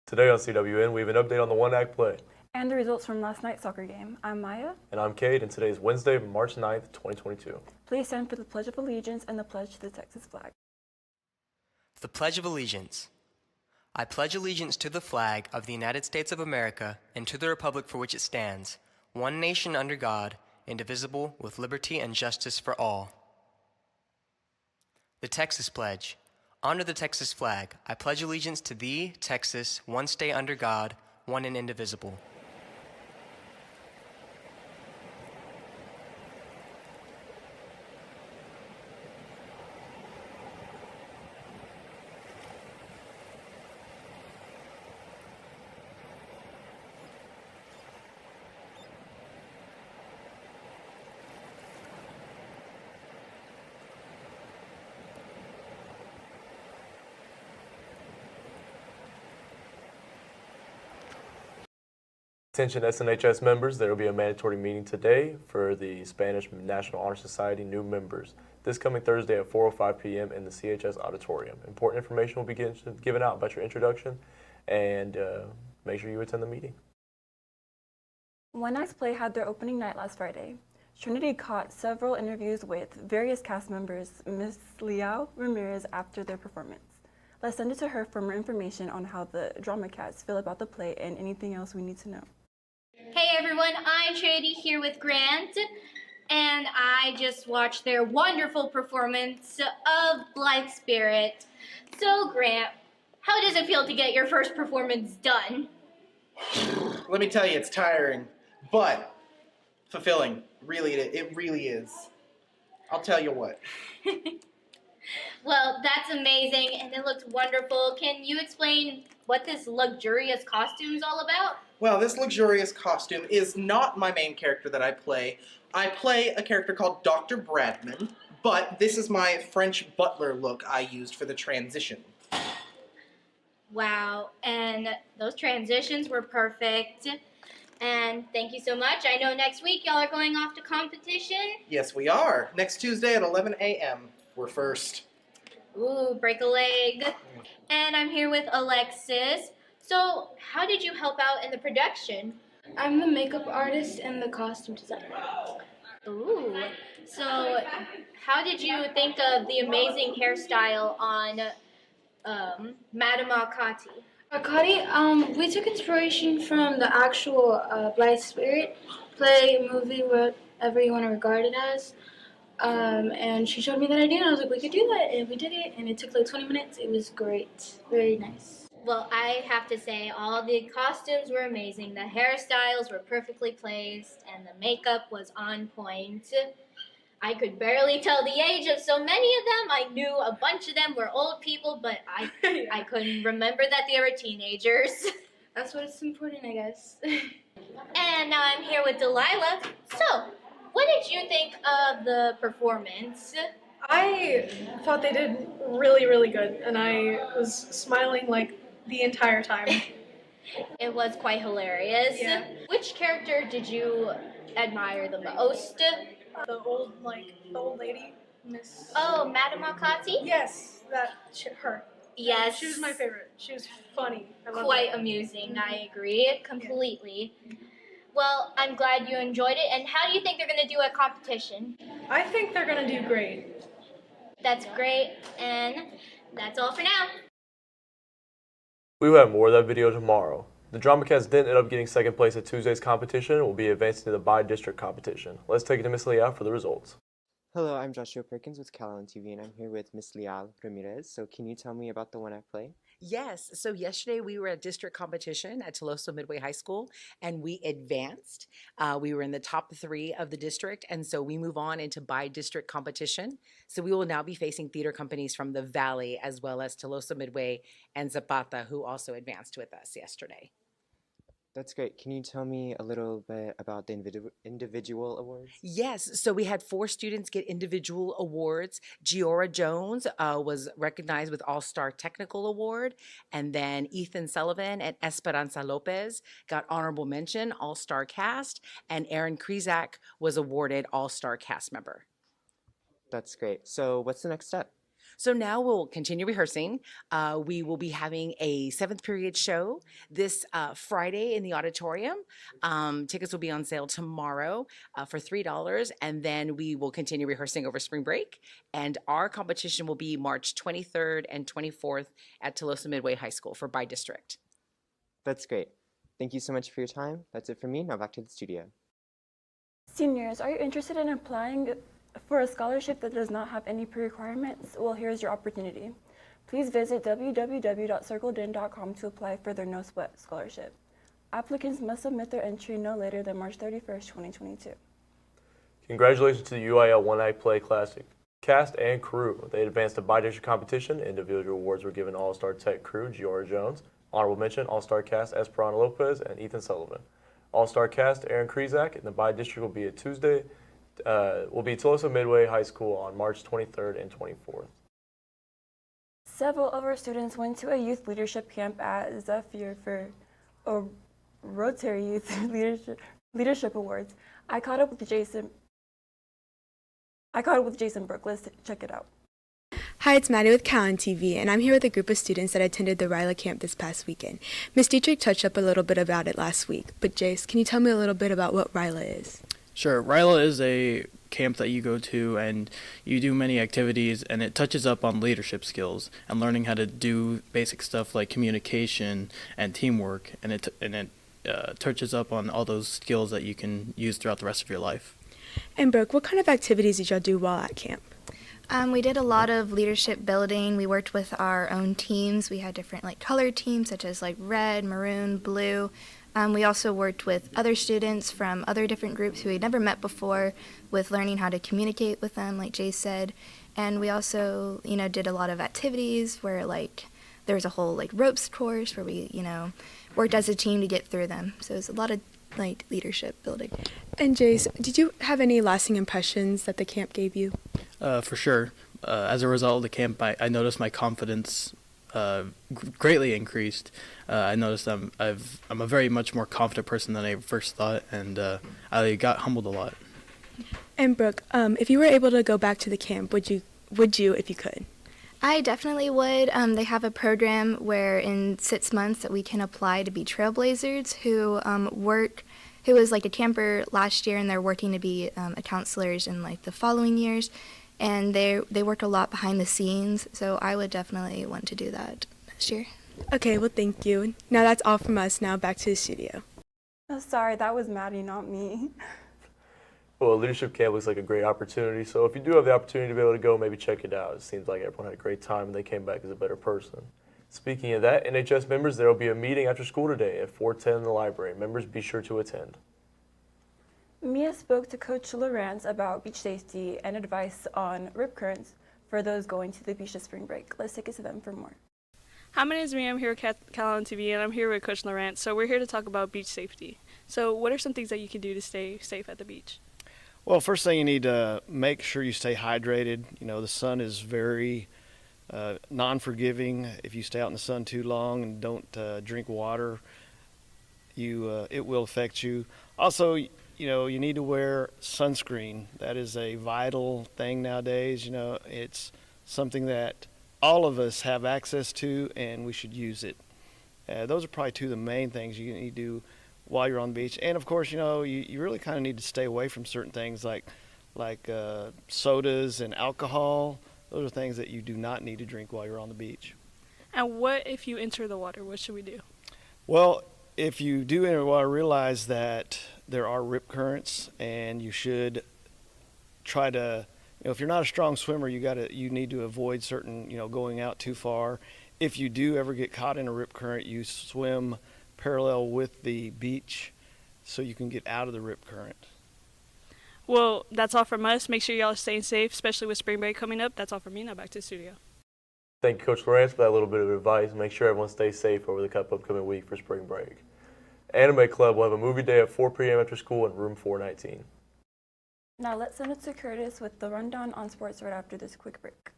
Today on CWN, we have an update on the one-act play. And the results from last night's soccer game. I'm Maya. And I'm Cade, and today is Wednesday, March 9th, 2022. Please stand for the Pledge of Allegiance and the pledge to the Texas flag. The Pledge of Allegiance. I pledge allegiance to the flag of the United States of America and to the republic for which it stands, one nation under God, indivisible, with liberty and justice for all. The Texas Pledge. Under the Texas flag, I pledge allegiance to thee, Texas, one state under God, one and indivisible. Attention SNHS members, there will be a mandatory meeting today for the Spanish National Honor Society new members. This coming Thursday at 4:05 p.m. in the CHS auditorium. Important information will be given out about your introduction, and make sure you attend the meeting. One Act Play had their opening night last Friday. Trinity caught several interviews with various cast members, Ms. Liao Ramirez, after their performance. Let's send it to her for more information on how the drama cats feel about the play and anything else we need to know. Hey everyone, I'm Trinity here with Grant, and I just watched their wonderful performance of Blithe Spirit. So Grant, how does it feel to get your first performance done? Let me tell you, it's tiring, but fulfilling. It really is. I'll tell you what. Well, that's amazing, and it looked wonderful. Can you explain what this luxurious costume is all about? Well, this luxurious costume is not my main character that I play. I play a character called Dr. Bradman, but this is my French butler look I used for the transition. Wow, and those transitions were perfect. And thank you so much. I know next week y'all are going off to competition. Yes, we are. Next Tuesday at 11 a.m. We're first. Ooh, break a leg. And I'm here with Alexis. So, how did you help out in the production? I'm the makeup artist and the costume designer. Ooh, so how did you think of the amazing hairstyle on Madame Akati? Akati, we took inspiration from the actual Blithe Spirit play, movie, whatever you want to regard it as. And she showed me that idea, and I was like, we could do that, and we did it, and it took like 20 minutes. It was great. Very nice. Well, I have to say, all the costumes were amazing. The hairstyles were perfectly placed, and the makeup was on point. I could barely tell the age of so many of them. I knew a bunch of them were old people, but I couldn't remember that they were teenagers. That's what is important, I guess. And now I'm here with Delilah. So, what did you think of the performance? I thought they did really, really good, and I was smiling like the entire time. It was quite hilarious. Yeah. Which character did you admire the most? The old lady, Miss. Oh, Madame Akati? Yes, her. Yes. She was my favorite. She was funny. I loved Quite her. amusing. I agree completely. Well, I'm glad you enjoyed it. And how do you think they're going to do at competition? I think they're gonna do great. That's great. And that's all for now. We will have more of that video tomorrow. The Drama Cats didn't end up getting second place at Tuesday's competition and will be advancing to the by-district competition. Let's take it to Miss Liao for the results. Hello, I'm Joshua Perkins with Calallen TV, and I'm here with Miss Liao Ramirez. So can you tell me about the one-act play? Yes. So yesterday we were at district competition at Toloso Midway High School, and we advanced. We were in the top 3 of the district, and so we move on into by-district competition. So we will now be facing theater companies from the Valley, as well as Toloso Midway and Zapata, who also advanced with us yesterday. That's great. Can you tell me a little bit about the individual awards? Yes, so we had 4 students get individual awards. Giora Jones was recognized with All-Star Technical Award, and then Ethan Sullivan and Esperanza Lopez got honorable mention, All-Star Cast, and Aaron Krizak was awarded All-Star Cast Member. That's great. So what's the next step? So now we'll continue rehearsing. We will be having a 7th period show this Friday in the auditorium. Tickets will be on sale tomorrow for $3, and then we will continue rehearsing over spring break. And our competition will be March 23rd and 24th at Tolosa Midway High School for by district. That's great. Thank you so much for your time. That's it for me. Now back to the studio. Seniors, are you interested in applying for a scholarship that does not have any pre-requirements? Well, here's your opportunity. Please visit www.circledin.com to apply for their No Sweat scholarship. Applicants must submit their entry no later than March 31st, 2022. Congratulations to the UIL One Night Play Classic cast and crew. They advanced to bi-district competition. Individual awards were given All-Star Tech crew Giora Jones, honorable mention All-Star Cast Esperanza Lopez and Ethan Sullivan. All-Star Cast Aaron Krizak, and the bi-district will be a Tuesday. Will be Tolosa Midway High School on March 23rd and 24th. Several of our students went to a youth leadership camp at Zephyr for Rotary Youth Leadership Awards. I caught up with Jason Brooke. Let's check it out. Hi, it's Maddie with Calallen TV, and I'm here with a group of students that attended the RILA camp this past weekend. Ms. Dietrich touched up a little bit about it last week, but Jace, can you tell me a little bit about what RILA is? Sure. RILA is a camp that you go to and you do many activities, and it touches up on leadership skills and learning how to do basic stuff like communication and teamwork, and it touches up on all those skills that you can use throughout the rest of your life. And Brooke, what kind of activities did y'all do while at camp? We did a lot of leadership building. We worked with our own teams. We had different color teams such as red, maroon, blue. We also worked with other students from other different groups who we'd never met before with learning how to communicate with them, like Jay said. And we also, did a lot of activities where there was a whole ropes course where we, worked as a team to get through them. So it was a lot of leadership building. And Jace, did you have any lasting impressions that the camp gave you? For sure. As a result of the camp, I noticed my confidence greatly increased. I noticed I'm a very much more confident person than I first thought, and I got humbled a lot. And Brooke, if you were able to go back to the camp, would you if you could? I definitely would. They have a program where in 6 months that we can apply to be trailblazers who was a camper last year, and they're working to be counselors in the following years. And they work a lot behind the scenes, so I would definitely want to do that next year. Okay, well, thank you. Now that's all from us. Now back to the studio. Oh, sorry, that was Maddie, not me. Well, leadership camp looks like a great opportunity, so if you do have the opportunity to be able to go, maybe check it out. It seems like everyone had a great time and they came back as a better person. Speaking of that, NHS members, there will be a meeting after school today at 410 in the library. Members, be sure to attend. Mia spoke to Coach Lawrence about beach safety and advice on rip currents for those going to the beach this spring break. Let's take it to them for more. Hi, my name is Mia. I'm here with Calallen TV, and I'm here with Coach Lawrence. So we're here to talk about beach safety. So what are some things that you can do to stay safe at the beach? Well, first thing, you need to make sure you stay hydrated. The sun is very non-forgiving. If you stay out in the sun too long and don't drink water, it will affect you. Also, you need to wear sunscreen. That is a vital thing nowadays. It's something that all of us have access to, and we should use it. Those are probably two of the main things you need to do while you're on the beach. And of course, you really kind of need to stay away from certain things like sodas and alcohol. Those are things that you do not need to drink while you're on the beach. And what if you enter the water? What should we do? Well, if you do enter the water, realize that there are rip currents, and you should try to, if you're not a strong swimmer, you need to avoid certain, going out too far. If you do ever get caught in a rip current, you swim parallel with the beach so you can get out of the rip current. Well, that's all from us. Make sure y'all are staying safe, especially with spring break coming up. That's all from me. Now back to the studio. Thank you, Coach Lawrence, for that little bit of advice. Make sure everyone stays safe over the upcoming week for spring break. Anime Club will have a movie day at 4 p.m. after school in room 419. Now let's send it to Curtis with the rundown on sports right after this quick break.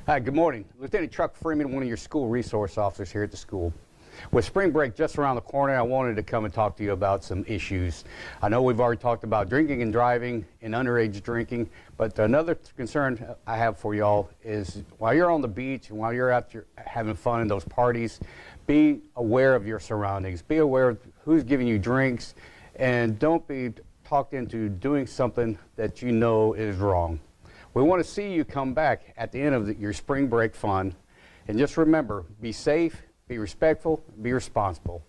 Hi, good morning. Lieutenant Chuck Freeman, one of your school resource officers here at the school. With spring break just around the corner, I wanted to come and talk to you about some issues. I know we've already talked about drinking and driving and underage drinking, but another concern I have for y'all is while you're on the beach and while you're out there having fun in those parties, be aware of your surroundings. Be aware of who's giving you drinks, and don't be talked into doing something that you know is wrong. We want to see you come back at the end of your spring break fun, and just remember, be safe, be respectful, be responsible.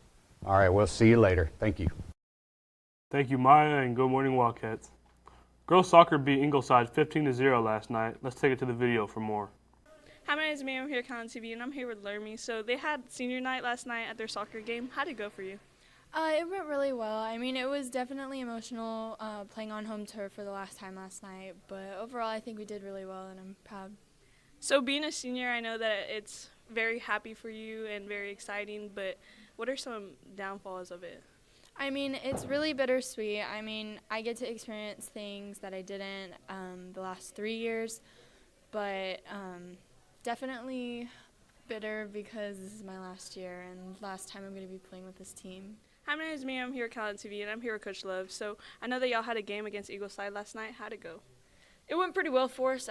All right, we'll see you later. Thank you. Thank you, Maya, and good morning, Wildcats. Girls soccer beat Ingleside 15-0 last night. Let's take it to the video for more. Hi, my name is Mia. I'm here at Calallen TV, and I'm here with Lermy. So they had senior night last night at their soccer game. How'd it go for you? It went really well. I mean, it was definitely emotional playing on home turf for the last time last night, but overall I think we did really well, and I'm proud. So being a senior, I know that it's very happy for you and very exciting, but what are some downfalls of it? I mean, it's really bittersweet. I mean, I get to experience things that I didn't the last 3 years, but definitely bitter because this is my last year and last time I'm going to be playing with this team. Hi, my name is Mia. I'm here at Calallen TV, and I'm here with Coach Love. So I know that y'all had a game against Eagleside last night. How'd it go? It went pretty well for us.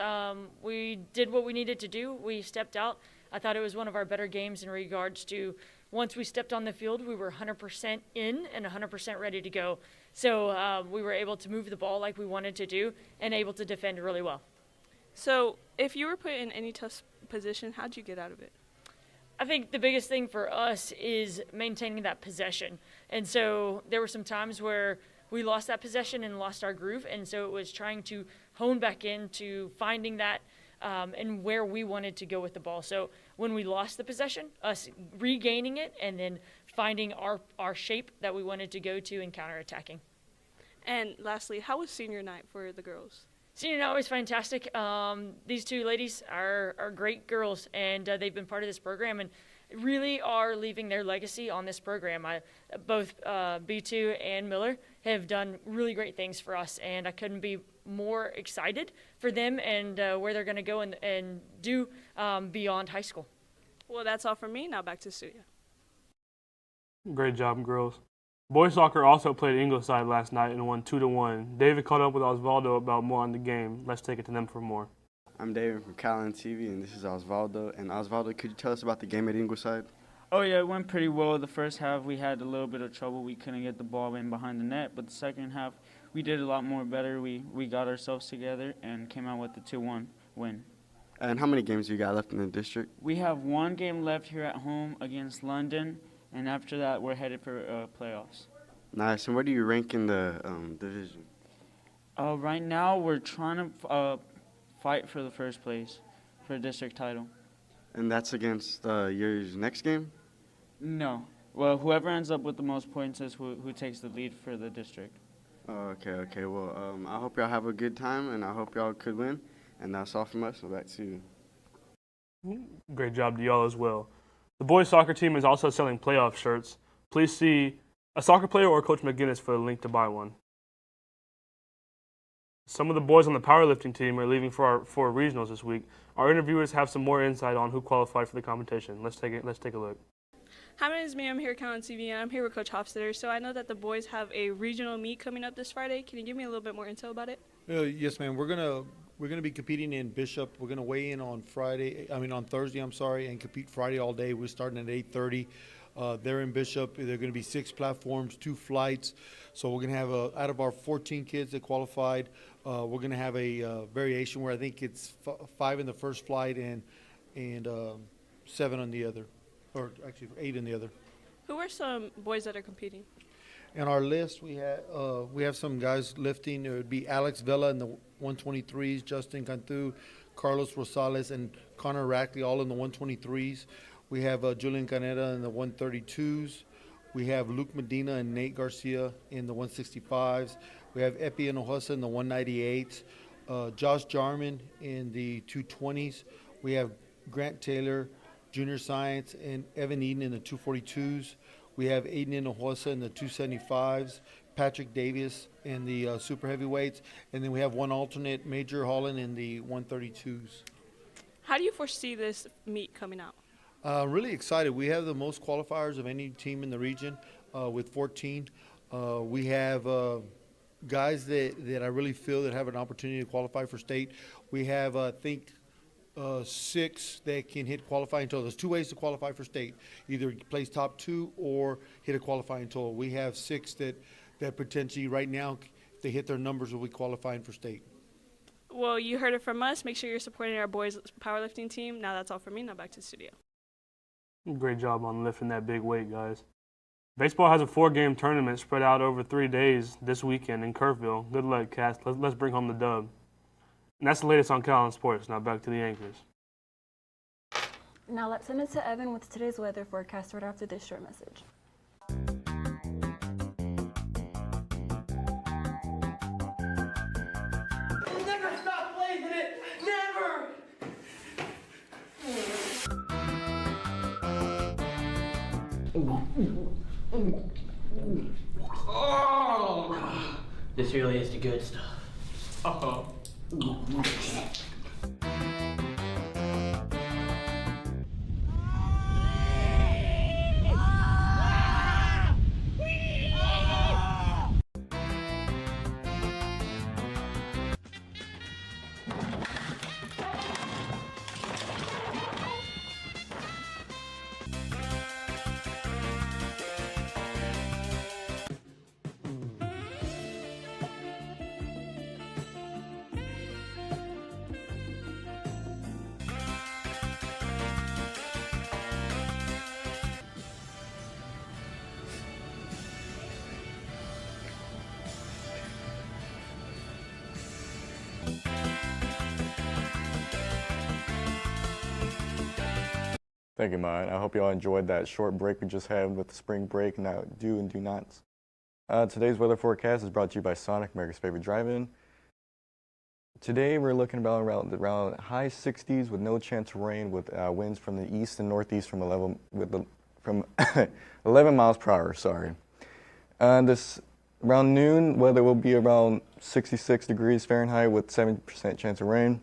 We did what we needed to do. We stepped out. I thought it was one of our better games in regards to once we stepped on the field, we were 100% in and 100% ready to go. So we were able to move the ball like we wanted to do and able to defend really well. So if you were put in any tough position, how'd you get out of it? I think the biggest thing for us is maintaining that possession. And so there were some times where we lost that possession and lost our groove. And so it was trying to hone back into finding that and where we wanted to go with the ball. So when we lost the possession, us regaining it and then finding our shape that we wanted to go to and counterattacking. And lastly, how was senior night for the girls? Senior night was fantastic. These two ladies are great girls, and they've been part of this program and really are leaving their legacy on this program. Both B2 and Miller have done really great things for us, and I couldn't be more excited for them and where they're going to go and do beyond high school. Well, that's all from me. Now back to Suya. Great job, girls. Boys soccer also played Ingleside last night and won 2-1. David caught up with Osvaldo about more on the game. Let's take it to them for more. I'm David from Calallen TV, and this is Osvaldo. And Osvaldo, could you tell us about the game at Ingleside? Oh, yeah, it went pretty well. The first half, we had a little bit of trouble. We couldn't get the ball in behind the net. But the second half, we did a lot more better. We got ourselves together and came out with the 2-1 win. And how many games you got left in the district? We have one game left here at home against London. And after that, we're headed for playoffs. Nice. And where do you rank in the division? Right now, we're trying to fight for the first place for a district title. And that's against your next game? No. Well, whoever ends up with the most points is who takes the lead for the district. Oh, okay. Well, I hope y'all have a good time, and I hope y'all could win. And that's all from us. So back to you. Great job to y'all as well. The boys soccer team is also selling playoff shirts. Please see a soccer player or Coach McGinnis for a link to buy one. Some of the boys on the powerlifting team are leaving for regionals this week. Our interviewers have some more insight on who qualified for the competition. Let's take a look. Hi, my name is Mia. I'm here at Calallen TV, and I'm here with Coach Hofstetter. So I know that the boys have a regional meet coming up this Friday. Can you give me a little bit more info about it? Yes, ma'am. We're gonna be competing in Bishop. We're gonna weigh in on Thursday, and compete Friday all day. We're starting at 8:30. They're in Bishop. There are going to be 6 platforms, 2 flights. So we're going to have out of our 14 kids that qualified, we're going to have a variation where I think it's 5 in the first flight and 7 on the other, or actually 8 in the other. Who are some boys that are competing? In our list, we have some guys lifting. It would be Alex Vela in the 123s, Justin Cantu, Carlos Rosales, and Connor Rackley all in the 123s. We have Julian Caneta in the 132s. We have Luke Medina and Nate Garcia in the 165s. We have Epi Hinojosa in the 198s. Josh Jarman in the 220s. We have Grant Taylor, Junior Science, and Evan Eden in the 242s. We have Aiden Hinojosa in the 275s, Patrick Davis in the super heavyweights, and then we have one alternate, Major Holland, in the 132s. How do you foresee this meet coming out? Really excited. We have the most qualifiers of any team in the region with 14. We have guys that I really feel that have an opportunity to qualify for state. We have, I think, 6 that can hit qualifying total. There's 2 ways to qualify for state: either place top 2 or hit a qualifying total. We have 6 that potentially right now, if they hit their numbers, will be qualifying for state. Well, you heard it from us. Make sure you're supporting our boys powerlifting team. Now that's all for me. Now back to the studio. Great job on lifting that big weight, guys. Baseball has a 4-game tournament spread out over 3 days this weekend in Kerrville. Good luck, Cass. Let's bring home the dub. And that's the latest on Calallen Sports. Now back to the anchors. Now let's send it to Evan with today's weather forecast right after this short message. Never stop playing it! Never! Oh, this really is the good stuff. Uh-oh. Thank you, Maya. I hope you all enjoyed that short break we just had with the spring break. Now, do and do nots. Today's weather forecast is brought to you by Sonic, America's favorite drive-in. Today, we're looking about around high 60s with no chance of rain, with winds from the east and northeast from 11 miles per hour. Sorry. Around noon, weather will be around 66 degrees Fahrenheit with 70% chance of rain.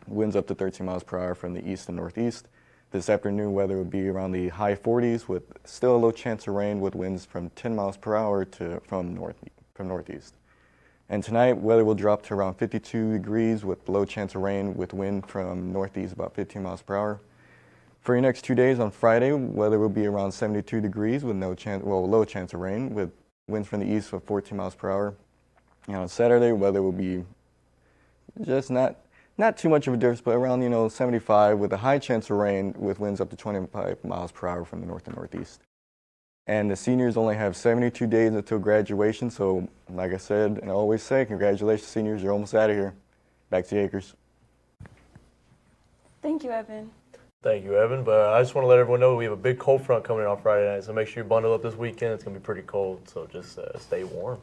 Winds up to 13 miles per hour from the east and northeast. This afternoon, weather will be around the high 40s with still a low chance of rain with winds from 10 miles per hour from northeast. And tonight, weather will drop to around 52 degrees with low chance of rain with wind from northeast about 15 miles per hour. For your next 2 days, on Friday, weather will be around 72 degrees with low chance of rain with winds from the east of 14 miles per hour. And on Saturday, weather will be just not too much of a difference, but around 75 with a high chance of rain with winds up to 25 miles per hour from the north and northeast. And the seniors only have 72 days until graduation, so like I said and I always say, congratulations seniors, you're almost out of here. Back to the acres. Thank you, Evan. Thank you, Evan. But I just want to let everyone know we have a big cold front coming in on Friday night, so make sure you bundle up this weekend. It's going to be pretty cold, so just stay warm.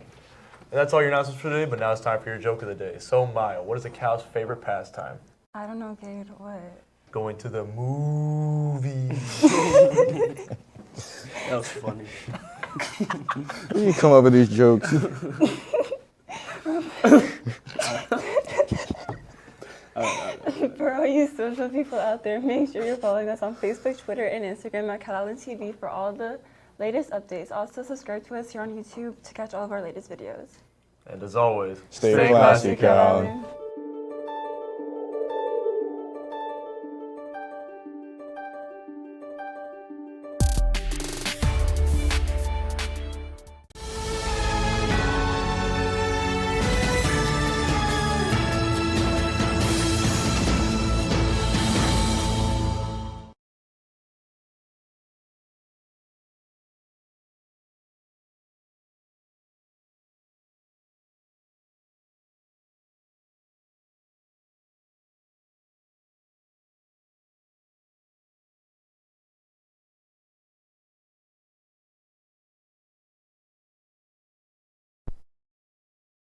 And that's all your announcements for today, but now it's time for your joke of the day. So, Maya, what is a cow's favorite pastime? I don't know, Kate. What? Going to the movies. That was funny. You come up with these jokes. For all you social people out there, make sure you're following us on Facebook, Twitter, and Instagram at Calallen TV for all the latest updates. Also, subscribe to us here on YouTube to catch all of our latest videos. And as always, stay classy, Calallen.